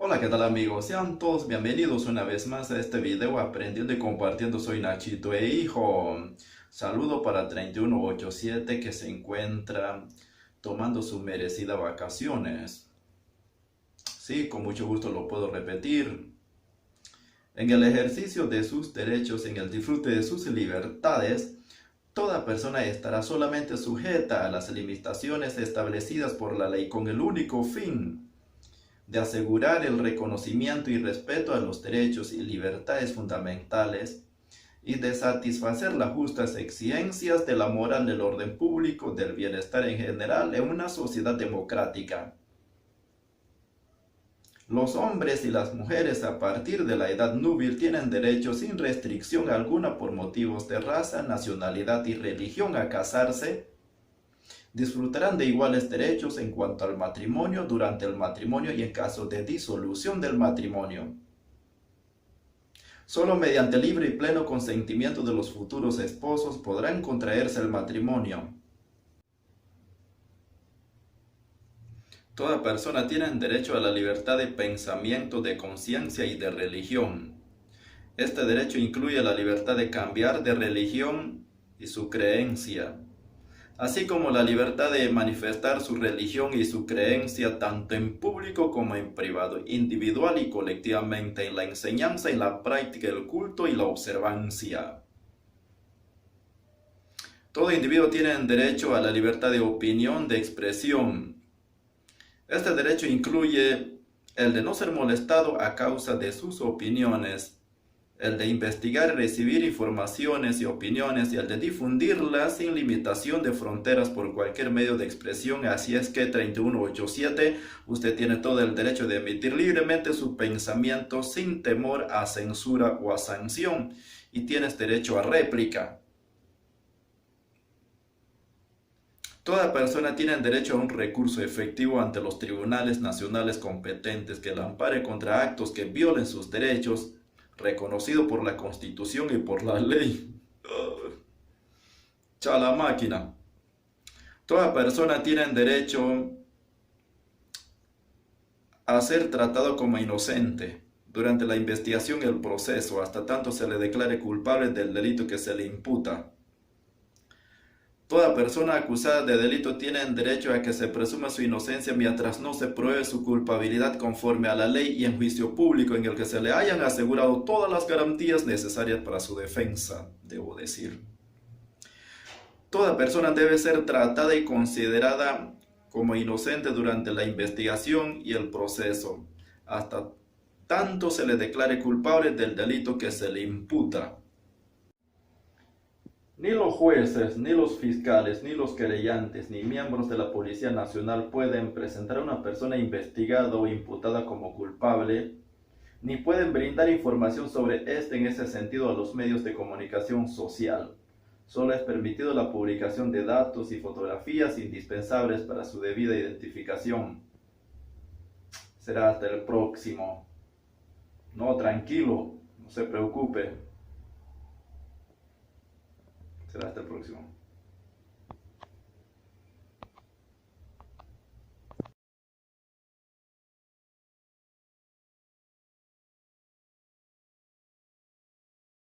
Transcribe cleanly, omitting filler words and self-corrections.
Hola, ¿qué tal amigos? Sean todos bienvenidos una vez más a este video aprendiendo y compartiendo. Soy Nachito e hijo. Saludo para 3187 que se encuentra tomando sus merecidas vacaciones. Sí, con mucho gusto lo puedo repetir. En el ejercicio de sus derechos, en el disfrute de sus libertades, toda persona estará solamente sujeta a las limitaciones establecidas por la ley con el único fin de asegurar el reconocimiento y respeto a los derechos y libertades fundamentales y de satisfacer las justas exigencias de la moral, del orden público, del bienestar en general en una sociedad democrática. Los hombres y las mujeres a partir de la edad núbil tienen derecho sin restricción alguna por motivos de raza, nacionalidad y religión a casarse. Disfrutarán de iguales derechos en cuanto al matrimonio, durante el matrimonio y en caso de disolución del matrimonio. Solo mediante libre y pleno consentimiento de los futuros esposos podrán contraerse el matrimonio. Toda persona tiene derecho a la libertad de pensamiento, de conciencia y de religión. Este derecho incluye la libertad de cambiar de religión y su creencia, así como la libertad de manifestar su religión y su creencia tanto en público como en privado, individual y colectivamente, en la enseñanza, en la práctica, el culto y la observancia. Todo individuo tiene derecho a la libertad de opinión, de expresión. Este derecho incluye el de no ser molestado a causa de sus opiniones, el de investigar y recibir informaciones y opiniones y el de difundirlas sin limitación de fronteras por cualquier medio de expresión. Así es que 3187, usted tiene todo el derecho de emitir libremente su pensamiento sin temor a censura o a sanción y tienes derecho a réplica. Toda persona tiene derecho a un recurso efectivo ante los tribunales nacionales competentes que la ampare contra actos que violen sus derechos, reconocido por la Constitución y por la ley. Chala máquina. Toda persona tiene derecho a ser tratado como inocente durante la investigación y el proceso, hasta tanto se le declare culpable del delito que se le imputa. Toda persona acusada de delito tiene derecho a que se presuma su inocencia mientras no se pruebe su culpabilidad conforme a la ley y en juicio público en el que se le hayan asegurado todas las garantías necesarias para su defensa, debo decir. Toda persona debe ser tratada y considerada como inocente durante la investigación y el proceso, hasta tanto se le declare culpable del delito que se le imputa. Ni los jueces, ni los fiscales, ni los querellantes, ni miembros de la Policía Nacional pueden presentar a una persona investigada o imputada como culpable, ni pueden brindar información sobre este en ese sentido a los medios de comunicación social. Solo es permitido la publicación de datos y fotografías indispensables para su debida identificación. Será hasta el próximo. No, tranquilo, no se preocupe. Será hasta el próximo.